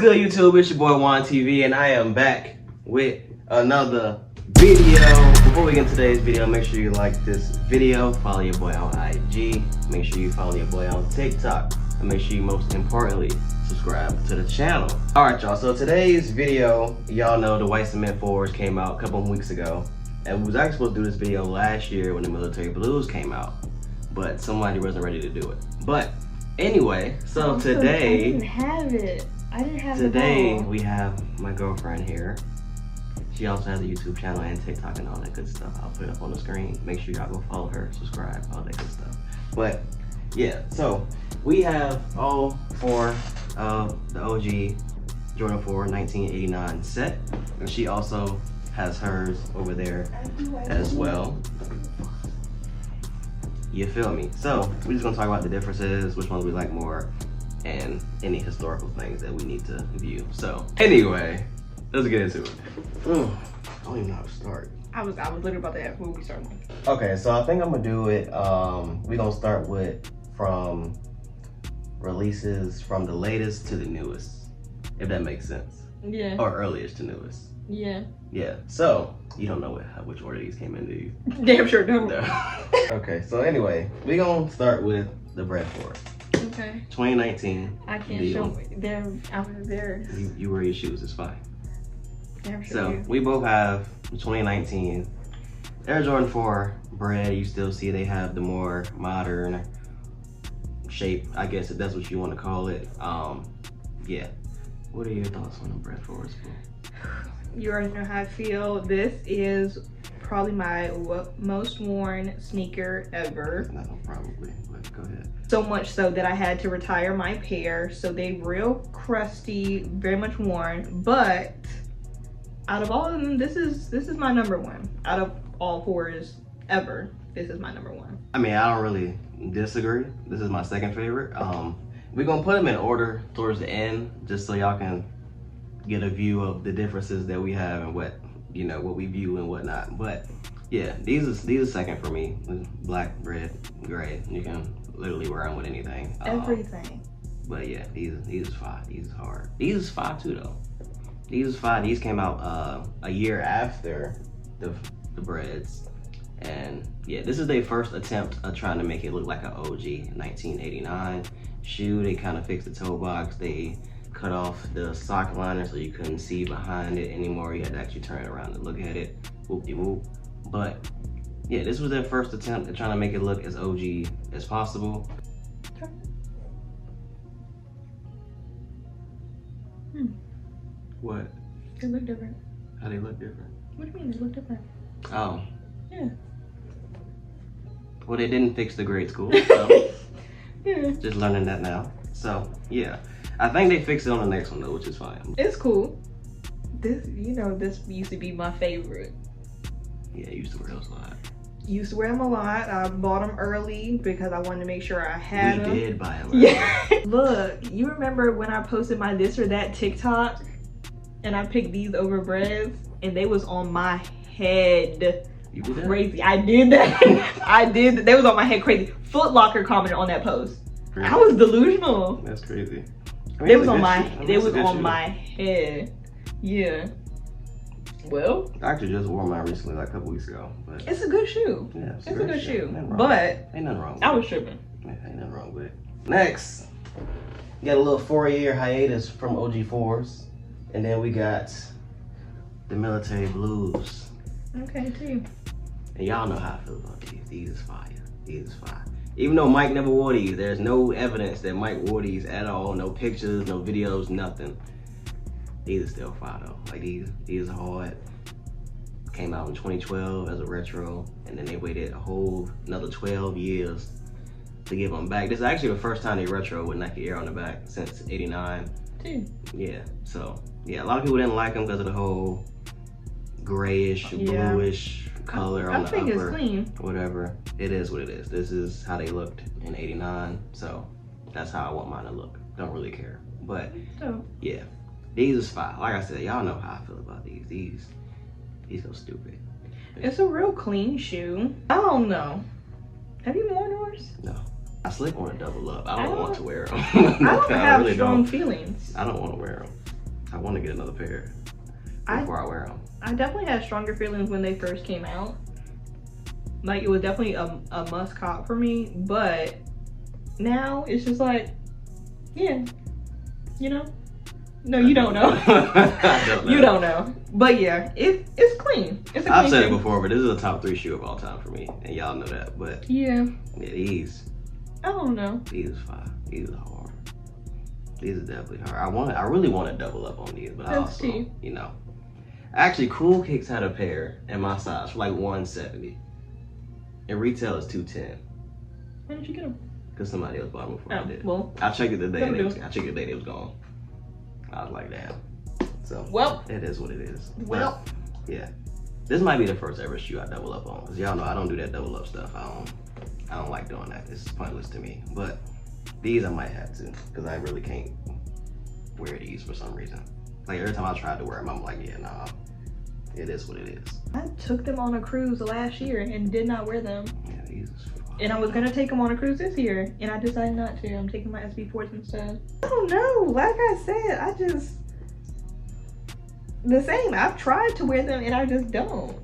good, YouTube? It's your boy Wan TV, and I am back with another video. Before we get into today's video, make sure you like this video, follow your boy on IG, make sure you follow your boy on TikTok, and make sure you most importantly subscribe to the channel. Alright y'all, so today's video, y'all know the White Cement 4s came out a couple of weeks ago, and we was actually supposed to do this video last year when the Military Blues came out, but somebody wasn't ready to do it. But anyway, so today I didn't have it. Today we have my girlfriend here. She also has a YouTube channel and TikTok and all that good stuff. I'll put it up on the screen. Make sure y'all go follow her, subscribe, all that good stuff. But yeah, so we have all four of the OG Jordan 4 1989 set, and she also has hers over there as well. You feel me? So we're just gonna talk about the differences, which ones we like more, and any historical things that we need to view. So anyway, let's get into it. I don't even know how to start. I was literally about to ask where we starting. Okay, so I think I'm gonna do it. We're gonna start with from releases from the latest to the newest, if that makes sense. Yeah. Or earliest to newest. Yeah. Yeah. So you don't know which order these came in, do you? Damn sure don't. No. Okay. So anyway, we're gonna start with the bread for it. Okay. 2019. I can't show them. You wear your shoes. It's fine. Damn sure So do. we both have 2019 Air Jordan 4 bread. You still see they have the more modern shape, I guess, if that's what you want to call it. Yeah. What are your thoughts on the bread 4s? You already know how I feel. This is probably my most worn sneaker ever. No, probably, but go ahead. So much so that I had to retire my pair. So they real crusty, very much worn. But out of all of them, this is my number one. Out of all 4s ever, this is my number one. I mean, I don't really disagree. This is my second favorite. We're gonna put them in order towards the end, just so y'all can get a view of the differences that we have and what we view and whatnot. But yeah, these are second for me. Black, red, gray. You can literally wear them with anything. Everything. But yeah, these is fire. These is hard. These is fire too though. These is fire. These came out a year after the breads. And yeah, this is their first attempt of trying to make it look like an OG 1989 shoe. They kind of fixed the toe box. They cut off the sock liner so you couldn't see behind it anymore. You had to actually turn it around and look at it. Whoop-de-whoop. But yeah, this was their first attempt at trying to make it look as OG as possible. What? They look different. How they look different? What do you mean they look different? Oh. Yeah. Well, they didn't fix the grade school, so Yeah. just learning that now. So yeah, I think they fixed it on the next one though, which is fine. It's cool. This used to be my favorite. Yeah, I used to wear those a lot. Used to wear them a lot. I bought them early because I wanted to make sure I had them. We did buy them. Yeah. Look, you remember when I posted my this or that TikTok and I picked these over breads and they was on my head. You did that? Crazy. I did that. I did. They was on my head crazy. Foot Locker commented on that post. Crazy. I was delusional. That's crazy. I mean, They was on my. shoe. I mean, They it's a was good on shoe. my head. Yeah. Well, I actually just wore mine recently, like a couple weeks ago. But it's a good shoe. yeah, It's a good shoe. Nothing wrong. But Ain't nothing wrong with I it. was tripping. Yeah, ain't nothing wrong with it. Next, we got a little 4-year hiatus from OG 4s, and then we got the Military Blues. Okay, too. And y'all know how I feel about these. These is fire. These is fire. Even though Mike never wore these, there's no evidence that Mike wore these at all. No pictures, no videos, nothing. These are still fire though. Like these are hard. Came out in 2012 as a retro, and then they waited another 12 years to give them back. This is actually the first time they retro with Nike Air on the back since '89. Too. Yeah, so yeah, a lot of people didn't like them because of the whole grayish, bluish color on the upper. I think it's clean. Whatever. It is what it is. This is how they looked in '89, so that's how I want mine to look. Don't really care. But So. yeah, these is fire. Like I said, y'all know how I feel about these. These go stupid. It's a real clean shoe. I don't know. Have you worn yours? No. I sleep on a double up. I don't want to wear them. I don't have really strong don't. feelings. I don't want to wear them. I want to get another pair before I wear them. I definitely had stronger feelings when they first came out. Like, it was definitely a must cop for me, but now it's just like, yeah, you know? No, you don't know. I don't know. You don't know. But yeah, it's clean. It's a clean I've said it shoe. before, but this is a top 3 shoe of all time for me, and y'all know that. But yeah, these. I don't know. These is fire. These are hard. These are definitely hard. I really want to double up on these, but I also, you know. Actually, Cool Kicks had a pair in my size for like $170. And retail is $210. Why did you get them? Because somebody else bought them before I did. Well, I checked it the day they was gone. I was like, damn. So, well, it is what it is. Well, but, yeah. This might be the first ever shoe I double up on. Because y'all know I don't do that double up stuff. I don't like doing that. It's pointless to me. But these I might have to. Because I really can't wear these for some reason. Like, every time I tried to wear them, I'm like, yeah, nah. It is what it is. I took them on a cruise last year and did not wear them. Yeah, these is fun. And I was gonna take them on a cruise this year, and I decided not to. I'm taking my SB4s instead. I don't know. Like I said, I just the same. I've tried to wear them, and I just don't.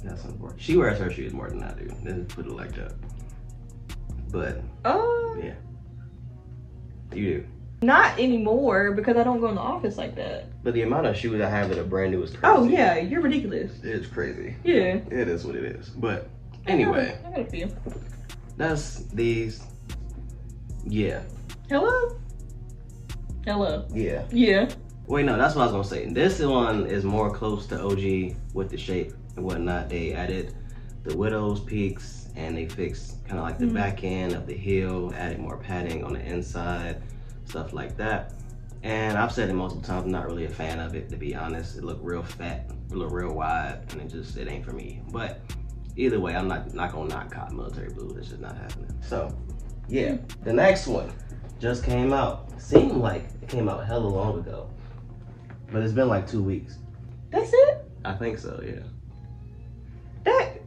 That's unfortunate. She wears her shoes more than I do. Let's put it like that. But yeah, you do. Not anymore, because I don't go in the office like that. But the amount of shoes I have that are brand new is crazy. Oh yeah, you're ridiculous. It's crazy. Yeah. It is what it is. But anyway, I got a few. that's these. Yeah. Hello? Hello. Yeah. Yeah. Wait, no, that's what I was gonna say. This one is more close to OG with the shape and whatnot. They added the widow's peaks and they fixed kind of like the back end of the heel, added more padding on the inside, stuff like that. And I've said it multiple times, I'm not really a fan of it, to be honest. It looked real fat, it looked real wide, and it ain't for me. But either way, I'm not gonna not cop military blue. It's just not happening. So yeah, the next one just came out. Seemed like it came out hella long ago, but it's been like 2 weeks. That's it? I think so, yeah.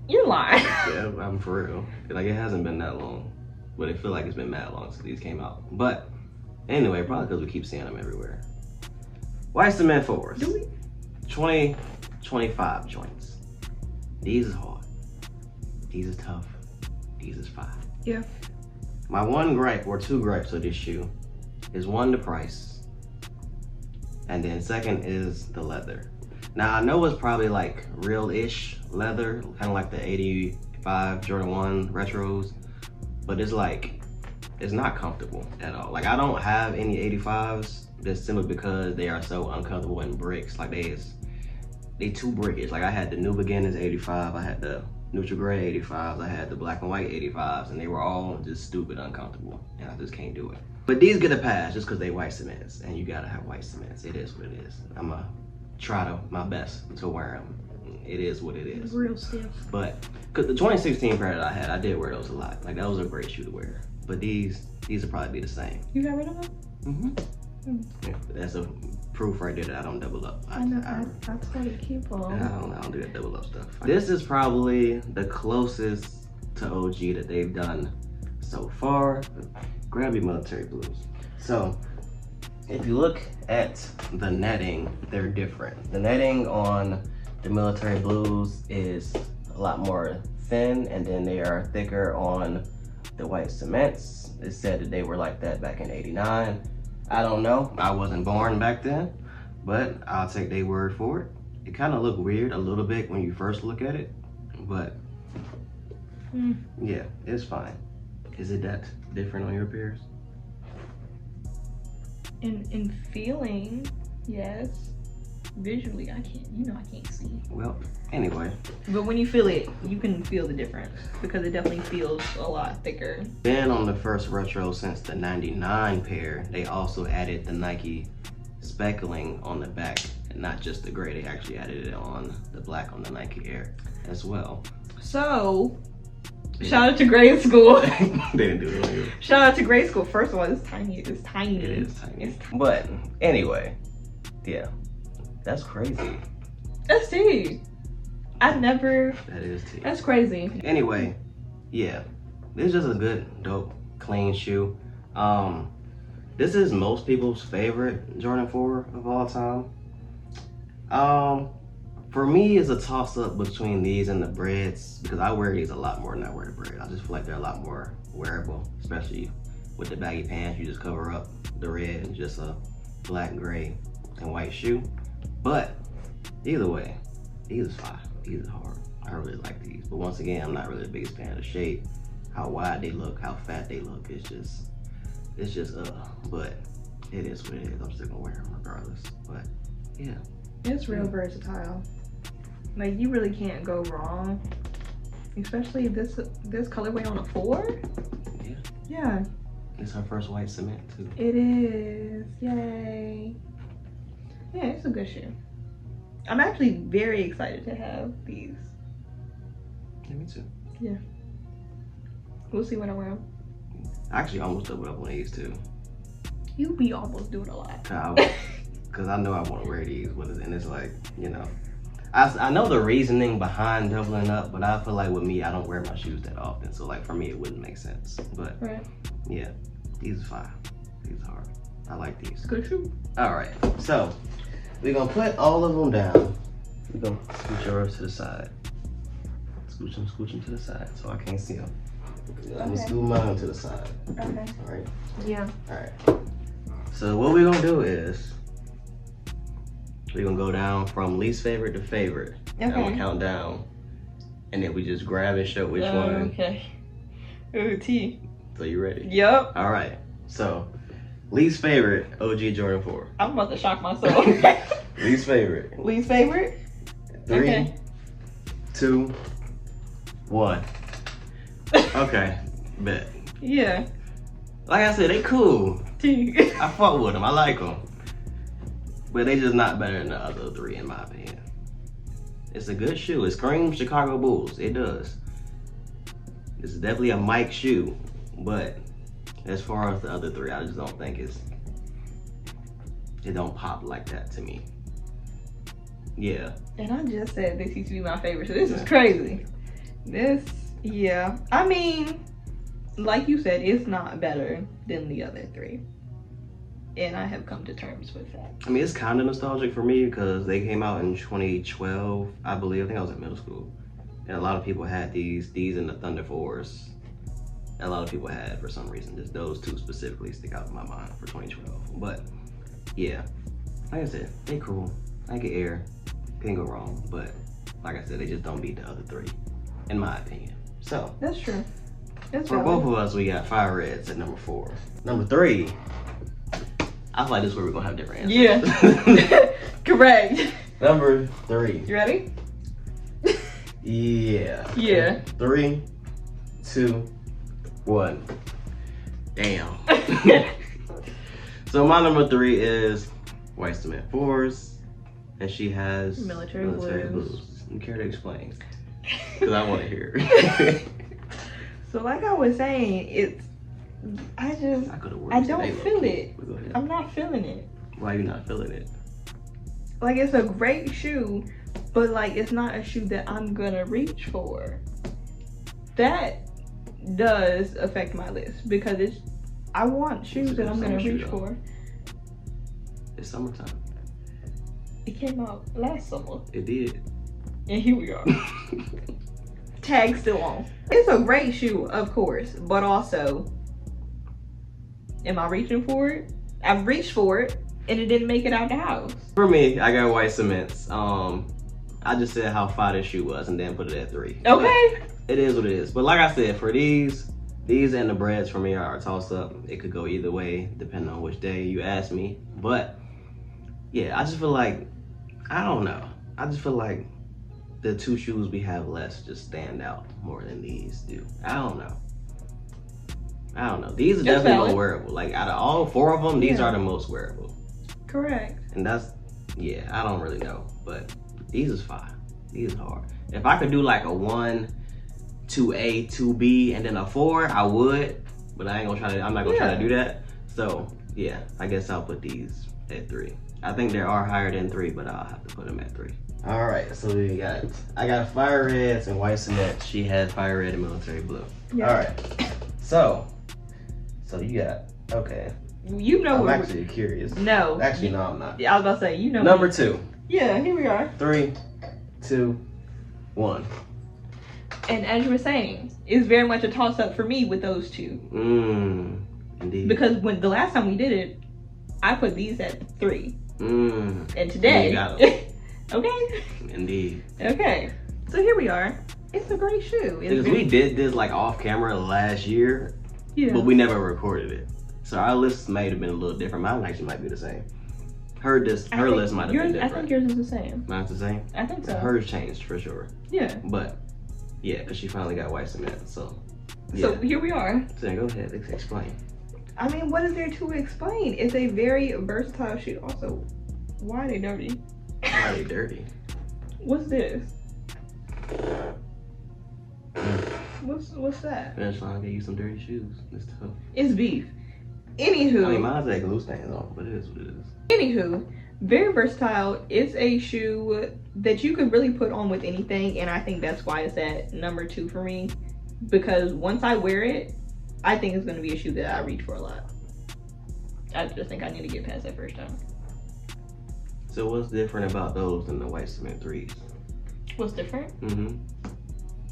You're lying. Yeah, I'm for real. Like, it hasn't been that long, but it feel like it's been mad long since these came out. But anyway, probably because we keep seeing them everywhere. White cement fours. Do we? 20, 25 joints. These is hard. These is tough. These is fire. Yeah. My one gripe, or two gripes of this shoe, is one, the price. And then second is the leather. Now I know it's probably like real-ish leather, kind of like the 85 Jordan 1 retros, but it's like, it's not comfortable at all. Like, I don't have any 85s, just simply because they are so uncomfortable in bricks. Like, they too brickish. Like, I had the New Beginnings 85, I had the neutral gray 85s, I had the black and white 85s, and they were all just stupid uncomfortable, and I just can't do it. But these get a pass just because they white cements, and you gotta have white cements. It is what it is. I'ma try my best to wear them. It is what it is. Real stiff. But cause the 2016 pair that I had, I did wear those a lot. Like, that was a great shoe to wear. But these will probably be the same. You got rid of them? Yeah, that's a proof right there that I don't double up. I know. I try to keep them. I don't do that double up stuff. This is probably the closest to OG that they've done so far. Grab your military blues. So if you look at the netting, they're different. The netting on the military blues is a lot more thin, and then they are thicker on the white cements. It said that they were like that back in '89. I don't know, I wasn't born back then, but I'll take their word for it. It kind of looked weird a little bit when you first look at it, but yeah, it's fine. Is it that different on your pairs? In feeling, yes. Visually, I can't see. Well, anyway. But when you feel it, you can feel the difference, because it definitely feels a lot thicker. Then on the first retro since the '99 pair, they also added the Nike speckling on the back, and not just the gray, they actually added it on the black on the Nike Air as well. So, shout out to grade school. They didn't do it on you. Shout out to grade school. First of all, it's tiny. It's tiny. It is tiny. But anyway, yeah, that's crazy. That's tea. I never. That is tea. That's crazy. Anyway, yeah, it's just a good, dope, clean shoe. This is most people's favorite Jordan 4 of all time. For me, it's a toss-up between these and the Breads because I wear these a lot more than I wear the Bread. I just feel like they're a lot more wearable, especially with the baggy pants. You just cover up the red and just a black, gray, and white shoe. But either way, these are fine. These are hard. I really like these. But once again, I'm not really the biggest fan of the shape, how wide they look, how fat they look. It's just but it is what it is. I'm still gonna wear them regardless. But yeah, it's real versatile. Like, you really can't go wrong, especially this colorway on a 4. Yeah. Yeah. It's her first white cement too. It is. Yay. Yeah, it's a good shoe. I'm actually very excited to have these. Yeah, me too. Yeah. We'll see when I wear them. I actually almost doubled up on these too. You be almost doing a lot. Because I know I want to wear these with it, and it's like, you know, I know the reasoning behind doubling up, but I feel like with me, I don't wear my shoes that often, so like for me, it wouldn't make sense. But right. Yeah, these are fine. These are hard. I like these. Good shoe. All right, so we're gonna put all of them down. We're gonna scooch yours to the side. Scooch them to the side so I can't see them. Let me scoot mine to the side. Okay. All right. Yeah. All right. So what we're gonna do is we're gonna go down from least favorite to favorite. Okay. I'm gonna count down, and then we just grab and show which one. Okay. Ooh, T. So you ready? Yep. All right. So least favorite OG Jordan 4. I'm about to shock myself. Least favorite. Least favorite? 3, Okay. 2, 1. Okay, bet. Yeah. Like I said, they cool. T. I fuck with them. I like them. But they just not better than the other 3 in my opinion. It's a good shoe. It screams Chicago Bulls. It does. It's definitely a Mike shoe. But as far as the other 3, I just don't think it don't pop like that to me. Yeah. And I just said this used to be my favorite, so this is crazy. Yeah. I mean, like you said, it's not better than the other 3. And I have come to terms with that. I mean, it's kind of nostalgic for me because they came out in 2012, I believe. I think I was in middle school. And a lot of people had these and the Thunder 4s. A lot of people had for some reason. Just those 2 specifically stick out in my mind for 2012. But yeah, like I said, they cool. I get air. Can't go wrong. But like I said, they just don't beat the other 3, in my opinion. So That's true. That's for both of us, we got Fire Reds at number 4. Number 3, I feel like this is where we're gonna have different answers. Yeah. Correct. Number 3. You ready? Yeah. Yeah. 3, 2, 1. Damn. So my number 3 is white cement 4s, and she has military blues. You care to explain? Because I want to hear. So like I was saying, I don't feel it. I'm not feeling it. Why are you not feeling it? Like, it's a great shoe, but like it's not a shoe that I'm gonna reach for. That does affect my list because I want shoes that I'm gonna reach for. It's summertime. It came out last summer. It did. And here we are. Tag still on. It's a great shoe, of course, but also, am I reaching for it? I've reached for it, and it didn't make it out the house. For me, I got white cements. I just said how fire this shoe was and then put it at 3. Okay. But it is what it is. But like I said, for these and the Breads for me are a toss up. It could go either way depending on which day you ask me. But yeah, I just feel like, I don't know. I just feel like the 2 shoes we have left just stand out more than these do. I don't know. These are definitely more wearable. Like out of all 4 of them, these are the most wearable. Correct. And that's, yeah, I don't really know. But these is fine. These is hard. If I could do like a 1, 2A, 2B, and then a 4, I would. But I ain't gonna try to, I'm not gonna try to do that. So yeah, I guess I'll put these at 3. I think they are higher than 3, but I'll have to put them at 3. All right, so I got Fire Reds and white cement. She had Fire Red and military blue. Yeah. All right, so you got, okay, You know I'm what? actually curious. No. Actually, no, I'm not. Yeah, I was about to say, you know. Number 2. Yeah, here we are. 3, 2, 1. And as you were saying, it's very much a toss up for me with those two. Indeed. Because when the last time we did it, I put these at 3. And today. You got them. Okay. Indeed. Okay. So here we are. It's a great shoe. Because we did this like off camera last year, Yeah. but we never recorded it. So our lists might have been a little different. Mine actually might be the same. Her list might have been different. I think yours is the same. Mine's the same? I think so. Hers changed for sure. Yeah. But yeah, because she finally got white cement. So yeah. So here we are. So go ahead, explain. I mean, what is there to explain? It's a very versatile shoe. Also, why are they dirty? Why are they dirty? What's this? What's that? Finish line gave you some dirty shoes. It's tough. It's beef. Anywho. I mean, mine's like glue stains on, but it is what it is. Anywho, very versatile. It's a shoe that you could really put on with anything, and I think that's why it's at number 2 for me. Because once I wear it, I think it's going to be a shoe that I reach for a lot. I just think I need to get past that first time. So what's different about those than the white cement 3s? What's different?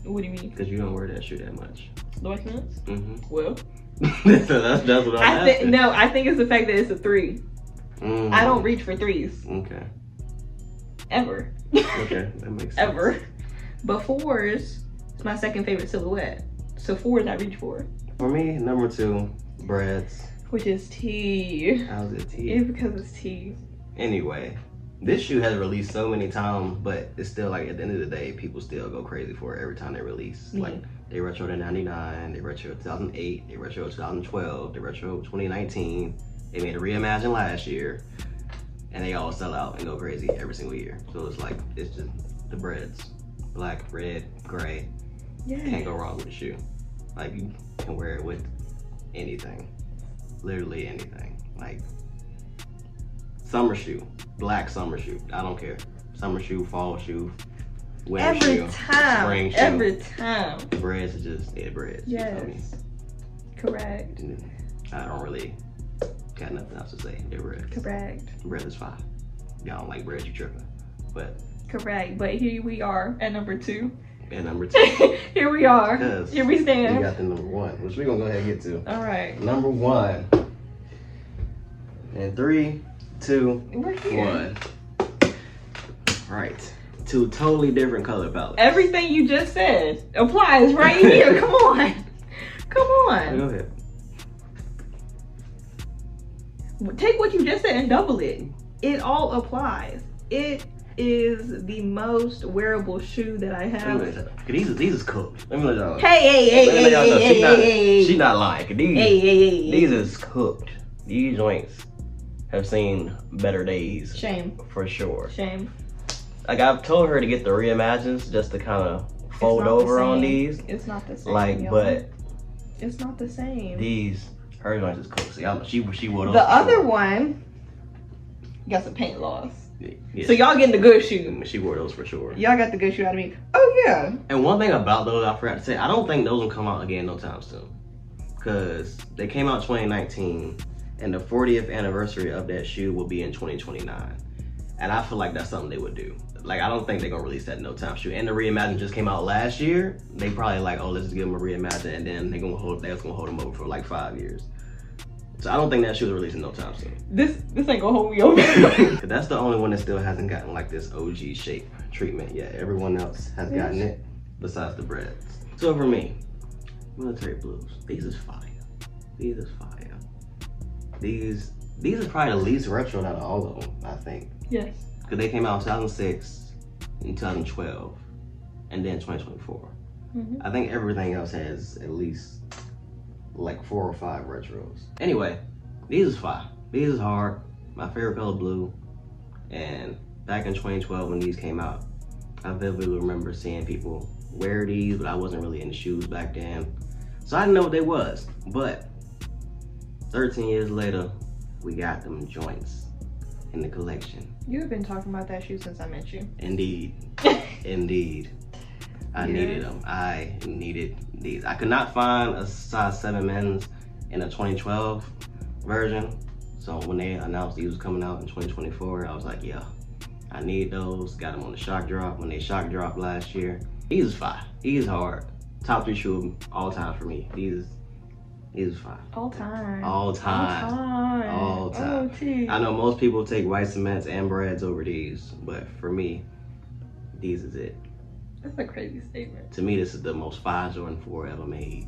What do you mean? Because you don't wear that shoe that much. The white cements? Well, so that's what I'm asking. No, I think it's the fact that it's a 3. I don't reach for 3s. Okay. Ever. Okay, that makes sense. Ever. But 4s is my second favorite silhouette. So 4s I reach for. For me, number 2, Breads. Which is T. How's it T? It's because it's T. Anyway, this shoe has released so many times, but it's still like at the end of the day, people still go crazy for it every time they release. Like they retro to 99, they retro 2008, they retro 2012, they retro 2019. They made a reimagine last year, and they all sell out and go crazy every single year. So it's like, it's just the Breads. Black, red, gray. Yeah. Can't go wrong with the shoe. Like you can wear it with anything. Literally anything. Like summer shoe, black summer shoe. I don't care. Summer shoe, fall shoe, winter shoe, spring shoe. Every time. Breads is just breads. Yes. You feel me? Correct. I don't really got nothing else to say. They're breads. Correct. Bread is fine. Y'all don't like bread, you tripping. But correct. But here we are at number 2. And number 2. Here we are. Here we stand. We got the number 1, which we're gonna go ahead and get to. All right. Number 1. And 3, 2, 1. Right. 2 totally different color palettes. Everything you just said applies right here. Come on. Come on. Go ahead. Take what you just said and double it. It all applies. It is the most wearable shoe that I have. These is cooked. Let me let y'all know. Hey. She not lying. These is cooked. These joints have seen better days. Shame. For sure. Shame. Like I've told her to get the reimagines just to kind of fold over on these. It's not the same. Like, but it's not the same. These, her joints is cooked. See, she wore those. The other one got some paint loss. Yeah. So y'all getting the good shoe. She wore those for sure. Y'all got the good shoe out of me. Oh yeah. And one thing about those I forgot to say, I don't think those will come out again no time soon. Cause they came out 2019 and the 40th anniversary of that shoe will be in 2029. And I feel like that's something they would do. Like I don't think they're gonna release that no time shoe. And the reimagine just came out last year. They probably like, oh, let's just give them a reimagine and then they're gonna hold them over for like 5 years. So I don't think that shoe is releasing no time soon. This ain't gonna hold me over. That's the only one that still hasn't gotten like this OG shape treatment yet. Everyone else has gotten it besides the Breads. So for me, military blues. These is fire. These is fire. These are probably the least retro out of all of them, I think. Yes. Because they came out in 2006, in 2012, and then 2024. I think everything else has at least like 4 or 5 retros. Anyway, these is fire. These is hard. My favorite color, blue. And back in 2012 when these came out, I vividly remember seeing people wear these, but I wasn't really into shoes back then. So I didn't know what they was. But 13 years later, we got them joints in the collection. You have been talking about that shoe since I met you. Indeed. Indeed. I needed them. I needed these. I could not find a size 7 men's in a 2012, version. So when they announced these was coming out in 2024, I was like, yeah, I need those. Got them on the shock drop when they shock dropped last year. These is fire. These hard. Top 3 shoe all time for me. These is fire. All time. All time. All time. OT. I know most people take white cements and breads over these, but for me, these is it. That's a crazy statement. To me, this is the most fire Jordan 4 ever made.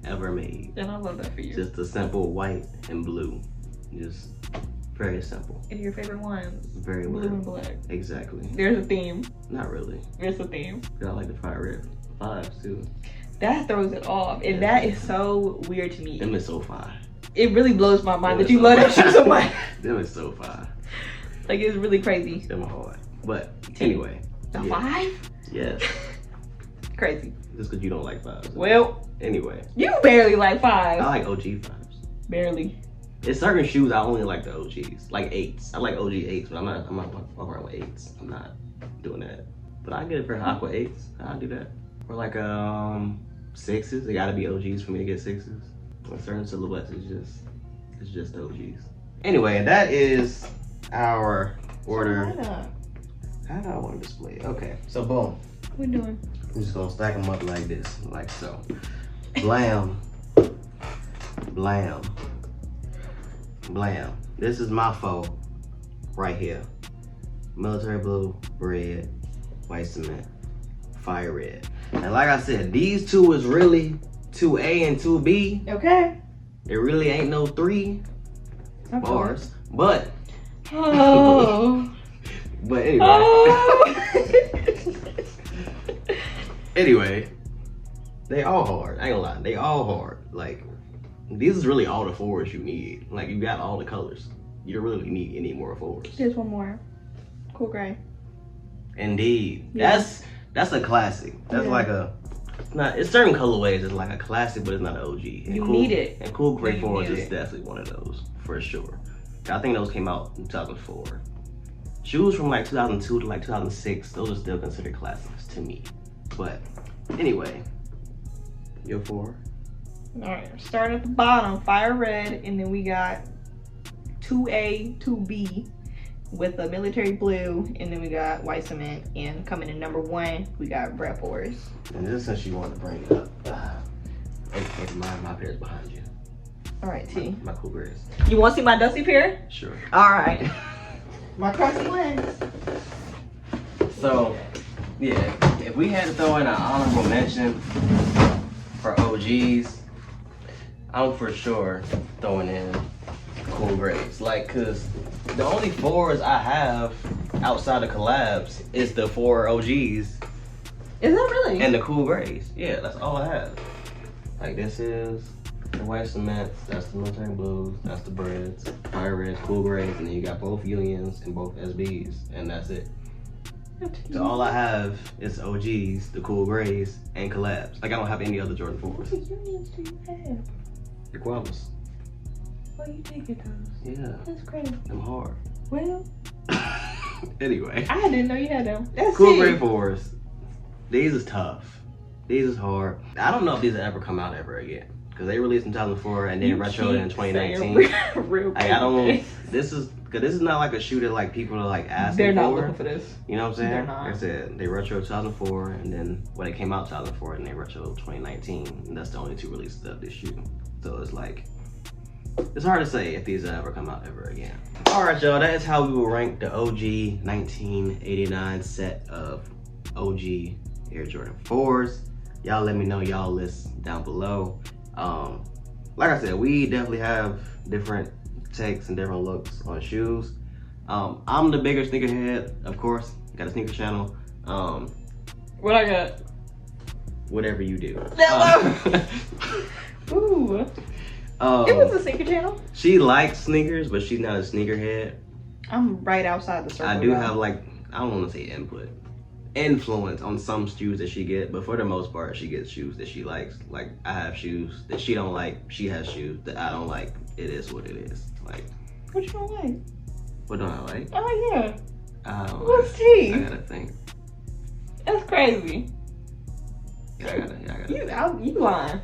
Ever made. And I love that for you. Just a simple white and blue. Just very simple. And your favorite ones? Very blue well. and black. Exactly. There's a theme. Not really. There's a theme. I like the fire red 5s too. That throws it off. And that is so weird to me. Them is so fire. It really blows my mind Them that you is love so that shoe fire. so much. Them is so fire. Like, it's really crazy. Them are hard. But anyway. The yeah. 5? Yes. Crazy. Just because you don't like 5s. Well, anyway. you barely like 5. I like OG 5s. Barely. There's certain shoes I only like the OGs. Like 8s. I like OG 8s, but I'm not walking around with 8s. I'm not doing that. But I get it for Aqua 8s. I'll do that. Or like 6s. They gotta be OGs for me to get 6s. With certain silhouettes, it's just OGs. Anyway, that is our order. How do I want to display it? Okay, so boom. What we doing? I'm just gonna stack them up like this, like so. Blam, blam, blam. This is my foe right here. Military blue, red, white cement, fire red. And like I said, these two is really 2A and 2B. Okay. It really ain't no 3 bars, but oh. but anyway. Oh. Anyway, they all hard. I ain't gonna lie, they all hard. Like, these is really all the 4s you need. Like, you got all the colors. You don't really need any more 4s. There's one more. Cool gray. Indeed. Yeah. That's a classic. That's like a, it's certain colorways. It's like a classic, but it's not an OG. And You need it. And cool gray You 4s need is it. definitely one of those, for sure. I think those came out in 2004. Shoes from like 2002 to like 2006, those are still considered classics to me. But anyway, your 4. All right, start at the bottom, fire red, and then we got 2A, 2B with a military blue, and then we got white cement, and coming in number 1, we got red 4s. And just since you wanted to bring it up, okay, my pair's behind you. All right, T. My cool grays. You want to see my dusty pair? Sure. All right. My crusty ones. So, yeah, if we had to throw in an honorable mention for OGs, I'm for sure throwing in cool grays. Like, cause the only 4s I have outside of collabs is the 4 OGs Is that really? and the cool grays. Yeah, that's all I have. Like, this is the white cements, that's the military blues, that's the breads, fire reds, cool grays, and then you got both unions and both SBs, and that's it. So all I have is OGs, the cool grays, and collabs. Like, I don't have any other Jordan 4s. What unions do you have? The Guavas. What you taking those? Yeah, That's crazy. I'm hard. Well, Anyway, I didn't know you had them. That's cool it. gray 4s. These is tough. These is hard. I don't know if these will ever come out ever again. Because they released in 2004 and then You retroed in keep 2019. saying real Like, I don't know. This is not like a shoe that like people are like asking They're not for. looking for this. You know what I'm saying? They're not. Like I said, they retro 2004 and then when it came out 2004 and they retro 2019. And that's the only 2 releases of this shoe. So it's like, it's hard to say if these will ever come out ever again. Alright y'all, that is how we will rank the OG 1989 set of OG Air Jordan 4s. Y'all let me know y'all list down below. Like I said, we definitely have different takes and different looks on shoes. I'm the bigger sneakerhead, of course. Got a sneaker channel. What I got? Whatever you do. Ooh. It was a sneaker channel. She likes sneakers, but she's not a sneakerhead. I'm right outside the circle. I do though. have like, I don't want to say influence on some shoes that she get, but for the most part, she gets shoes that she likes. Like, I have shoes that she don't like. She has shoes that I don't like. It is what it is. Like, What you don't like? what don't I like? Oh yeah. I don't What's like. tea? I gotta think. That's crazy. Yeah, I gotta. You lying.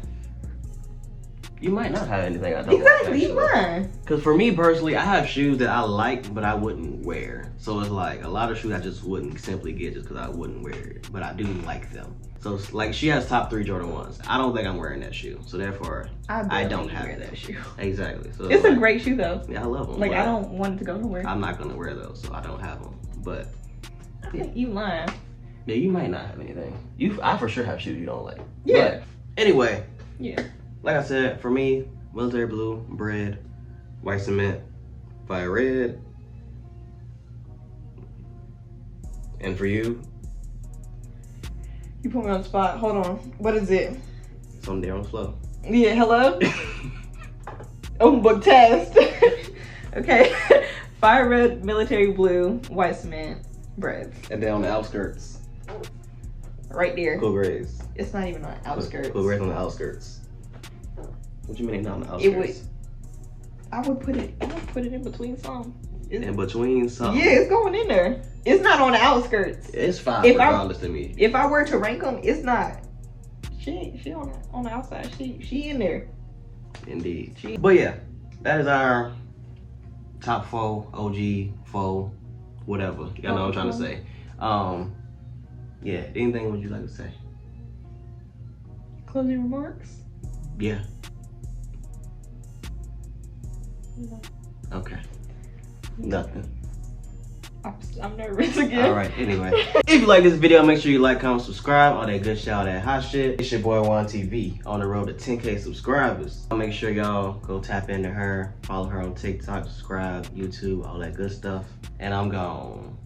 You might not have anything I don't Exactly, you like. lying. Because for me personally, I have shoes that I like, but I wouldn't wear. So it's like a lot of shoes I just wouldn't simply get just because I wouldn't wear it. But I do like them. So it's like she has top 3 Jordan 1s. I don't think I'm wearing that shoe. So therefore, I don't have wear that shoe. Exactly. So It's like, a great shoe though. Yeah, I love them. Like I don't want it to go nowhere. I'm not gonna wear those, so I don't have them. But I think you lying. yeah, you might not have anything. I for sure have shoes you don't like. Yeah. But anyway. Yeah. Like I said, for me, military blue, bread, white cement, fire red. And for you? You put me on the spot. Hold on. What is it? It's on there on the floor. Yeah, hello? Open book test. Okay. Fire red, military blue, white cement, breads. And then on the outskirts. Right there. Cool grays. It's not even on the outskirts. Cool grays on the outskirts. What you mean it's not on the outskirts? I would put it in between some. In between some. Yeah, it's going in there. It's not on the outskirts. It's fine regardless to me. If I were to rank them, it's not. She on the outside. She in there. Indeed. But yeah, that is our top 4 OG 4 whatever. Y'all know what I'm trying to say. Yeah, anything would you like to say? Closing remarks? Yeah. No. Okay. Nothing. I'm nervous again. All right, anyway. If you like this video, make sure you like, comment, subscribe, all that good shit, all that hot shit. It's your boy Wan TV on the road to 10K subscribers. Make sure y'all go tap into her, follow her on TikTok, subscribe, YouTube, all that good stuff. And I'm gone.